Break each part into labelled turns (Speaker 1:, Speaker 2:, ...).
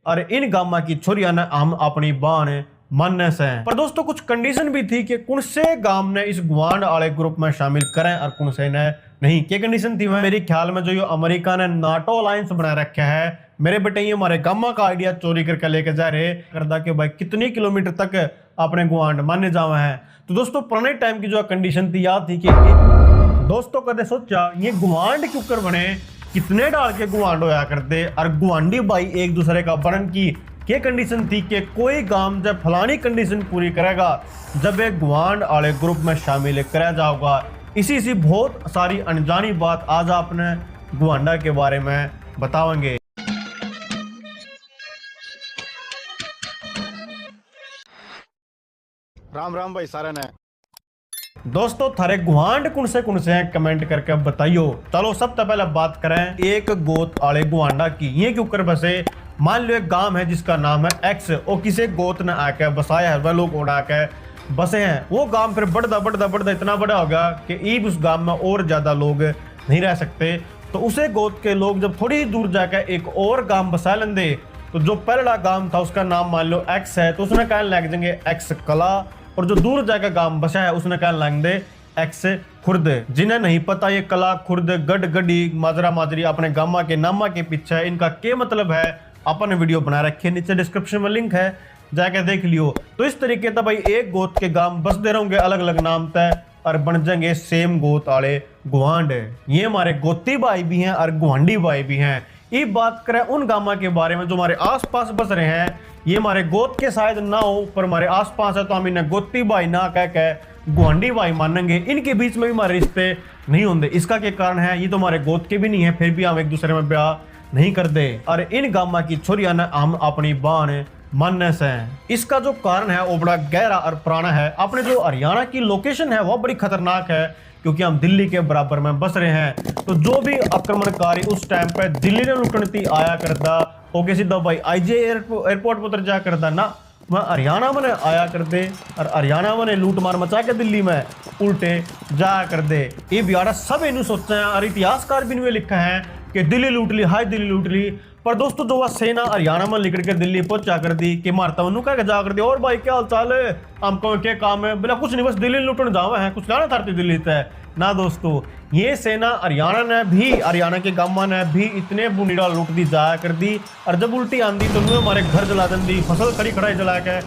Speaker 1: और इन गामा की छोरिया ने हम अपनी बाण मानने से। पर दोस्तों कुछ कंडीशन भी थी कि कौन से गांव ने इस गुआंढ वाले ग्रुप में शामिल करें और कौन से ने नहीं। क्या कंडीशन थी मेरे ख्याल में जो ये अमेरिका ने नाटो अलायंस बना रखा है, मेरे बेटे ये हमारे गामा का आइडिया चोरी करके लेके जा रहे करदा के भाई कितनी किलोमीटर तक अपने गुआंढ माने जावा है। तो दोस्तों पुराने टाइम की जो कंडीशन थी याद थी कि दोस्तों कदे सोचा ये गुआंढ क्यों कर बने, कितने डाल के गुआंढ होया करते और गुआंढी भाई एक दूसरे का बनन की क्या कंडीशन थी कि कोई गांव जब फलानी कंडीशन पूरी करेगा जब एक गुआंढ वाले ग्रुप में शामिल करा जाओगा। इसी सी बहुत सारी अनजानी बात आज आपने गुआंढा के बारे में बताएंगे।
Speaker 2: राम राम भाई सारे ने।
Speaker 1: दोस्तों थारे गुआंढ कौन से हैं कमेंट करके बताइयो। चलो सबसे पहले बात करें एक गोत वाले गुआंढा की। ये क्यों कर बसे, मान लो एक गांव है जिसका नाम है एक्स और किसी गोत ने आके बसाया है, वह लोग उड़ा के बसे हैं। वो गांव फिर बढ़ता इतना बड़ा हो गया कि ईब उस गांव में और ज्यादा लोग नहीं रह सकते। तो उसे गोत के लोग जब थोड़ी दूर जाकर एक और गांव बसा लेंगे, तो जो पहला गांव था उसका नाम मान लो एक्स है, तो उसने कहने लग जाएंगे एक्स कला, और जो दूर जाकर गांव बसा है उसने कहने लगेंगे एक्स खुर्द। जिन्हें नहीं पता ये कला खुर्द गढ़ गढ़ी माजरा माजरी अपने गामा के नामा के पीछे है, इनका क्या मतलब है अपन वीडियो बना रखी है, नीचे डिस्क्रिप्शन में लिंक है, जाके देख लियो। तो इस तरीके से भाई एक गोत के गांव बसते रहोगे अलग अलग नाम तय और बन जाएंगे सेम गोत वाले गुआंढ। ये हमारे गोती भाई भी हैं और गुआंढी भाई भी हैं। ये बात करें उन गामा के बारे में जो हमारे आसपास बस रहे हैं, ये हमारे गोत के शायद ना हो पर हमारे आसपास है, तो हम इन्हें गोती भाई ना कह के गुआंढी भाई मानेंगे। इनके बीच में भी हमारे रिश्ते नहीं होंगे। इसका क्या कारण है, ये तो हमारे गोत के भी नहीं है, फिर भी हम एक दूसरे में ब्याह नहीं करते और इन गामा की छोरिया ने हम अपनी बाण मानने से। इसका जो कारण है वो बड़ा गहरा और पुराना है। अपने जो हरियाणा की लोकेशन है वो बड़ी खतरनाक है, क्योंकि हम दिल्ली के बराबर में बस रहे हैं। तो जो भी आक्रमणकारी उस टाइम पे दिल्ली ने लुटनती आया करता ओके सीधा भाई आईजे एयरपोर्ट पर जा करता ना, वह हरियाणा में आया करते और हरियाणा में लूट मार मचा के दिल्ली में उल्टे जाया करते। ये बिहारा सब इन्हें सोचते हैं और इतिहासकार भी इन्हें लिखा है कि दिल्ली लूट ली, हाय दिल्ली लूट ली। पर दोस्तों जो वह सेना हरियाणा में निकल के दिल्ली पहुंचा कर दी कि मारता उन्होंने कहा जा कर दी, और भाई क्या हाल चाल है, हमको क्या काम है, बोला कुछ नहीं बस दिल्ली लूटने जावे हैं, कुछ लाना था दिल्ली तय ना। दोस्तों ये सेना हरियाणा ने भी, हरियाणा के गांव ने भी इतने बुनीड़ा लूट दी जाया कर दी, और जब उल्टी आंदी तो उन्होंने हमारे घर जला दी, फसल खड़ी खड़ाई जला के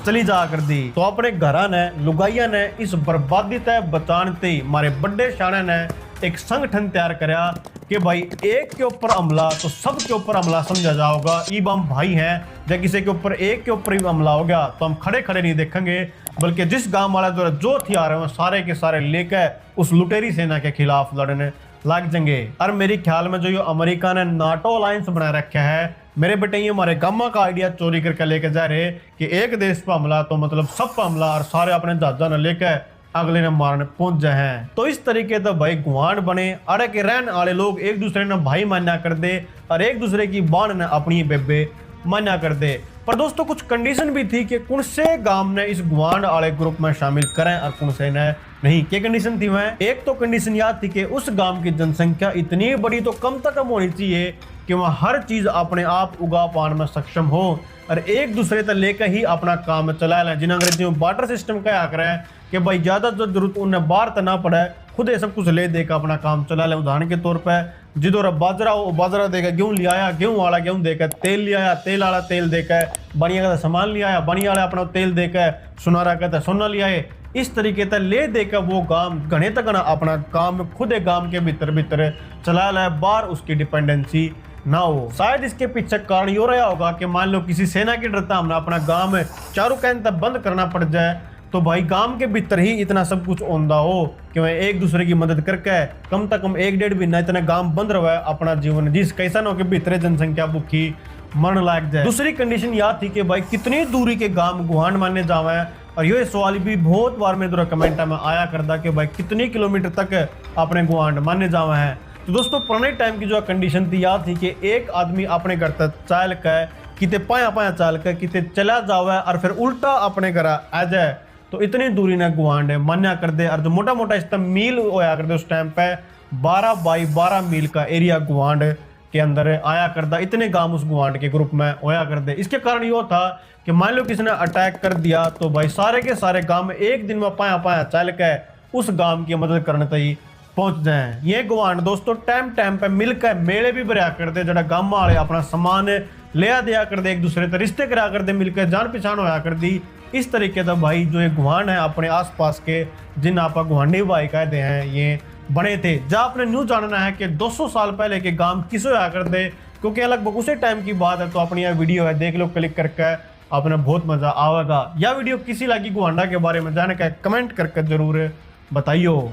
Speaker 1: चली जा कर दी। तो अपने घरा ने लुगाइया ने इस बर्बादी तय बचाने हमारे बड़े शाणे ने एक संगठन तैयार कराया कि भाई एक के ऊपर हमला तो सब के ऊपर हमला समझा जाओगा। ईब हम भाई हैं, जब किसी के ऊपर एक के ऊपर ही हमला हो गया तो हम खड़े खड़े नहीं देखेंगे, बल्कि जिस गांव वाला द्वारा जो हथियार है सारे के सारे लेकर उस लुटेरी सेना के खिलाफ लड़ने लग जाएंगे। और मेरे ख्याल में जो ये अमेरिका ने नाटो अलायंस बना रखा है, मेरे बेटे ये हमारे गामा का आइडिया चोरी करके लेके जा रहे कि एक देश पर हमला तो मतलब सब पर हमला, और सारे अपने जहाजा ने लेकर अगले ने मारने पहुंच जाए हैं। तो इस तरीके से भाई गुआंढ बने, अड़े के रहने वाले लोग एक दूसरे ने भाई मान्या कर दे और एक दूसरे की बाण ने अपनी बेबे मान्या कर दे। पर दोस्तों कुछ कंडीशन भी थी कि कौन से गांव ने इस गुआंढ वाले ग्रुप में शामिल करें और कौन से ने नहीं। क्या कंडीशन थी वह, एक तो कंडीशन याद थी कि उस गांव की जनसंख्या इतनी बड़ी तो कम से कम होनी चाहिए कि वह हर चीज अपने आप उगा पाने में सक्षम हो और एक दूसरे तक लेकर ही अपना काम चला लें। जिन्हें अंग्रेजी में बार्टर सिस्टम का आकर है कि भाई ज्यादा जरूरत उन्हें बाहर तो ना पड़े, खुद ये सब कुछ ले देकर अपना काम चला ले। उदाहरण के तौर पर जिधर बाजरा हो बाजरा देकर, गेहूं ले आया गेहूं वाला गेहूं देकर, तेल ले आया तेल वाला तेल देकर, बढ़िया का सामान ले आया बढ़िया वाला अपना तेल देकर, सुनारा कहता सोना ले आए। इस तरीके से ले देकर वो गांव घने तक अपना काम खुद गांव के भीतर भीतर चला ले, बाहर उसकी डिपेंडेंसी ना हो। शायद इसके पीछे कारण ये रहा होगा कि मान लो किसी सेना के डरता हमने अपना गांव चारों कहन तक बंद करना पड़ जाए, तो भाई गांव के भीतर ही इतना सब कुछ औंदा हो कि वह एक दूसरे की मदद करके कम से कम 1-1.5 महीना इतना गांव बंद रहे अपना जीवन जिस कैसा न हो कि भीतर जनसंख्या भूखी मरण लायक जाए। दूसरी कंडीशन यह थी कि भाई कितनी दूरी के गांव गुआंढ मानने जावे, और ये सवाल भी बहुत बार में द्वारा कमेंट में आया करता कि भाई कितनी किलोमीटर तक अपने गुआंढ मानने जावे हैं। तो दोस्तों पुराने टाइम की जो कंडीशन थी याद थी कि एक आदमी अपने घर तक चाल कर किते पाया चाल कर किते चला जावे और फिर उल्टा अपने घर आ जाए, तो इतनी दूरी ने गुआंढ मान्या कर दे। और जो मोटा मोटा इस मील होया करते उस टाइम पे 12 बाई 12 मील का एरिया गुआंढ के अंदर आया करदा, इतने गांव उस गुआंढ के ग्रुप में होया करदे। इसके कारण यो था कि मान लो किसी ने अटैक कर दिया तो भाई सारे के सारे गांव में एक दिन में पाया पाया चल के उस गांव की मदद करने तक पहुंच जाए। ये गुआंढ दोस्तों टाइम टाइम पे मिलकर मेले भी भरया करते, जरा गांव वाले अपना सामान लिया दिया करते, एक दूसरे से रिश्ते करा करते, मिलकर जान पहचान होया कर दी। इस तरीके का भाई जो ये गुआंढ है अपने आसपास के जिन आप गुआंढी भाई कहते हैं ये बने थे। जहाँ आपने न्यू जानना है कि 200 साल पहले के गांव किसे होया करते, क्योंकि लगभग उसी टाइम की बात है, तो अपनी यह वीडियो है देख लो, क्लिक करके आपने बहुत मजा आएगा। यह वीडियो किसी लगी गुआंढा के बारे में जानने का कमेंट करके जरूर बताइयो।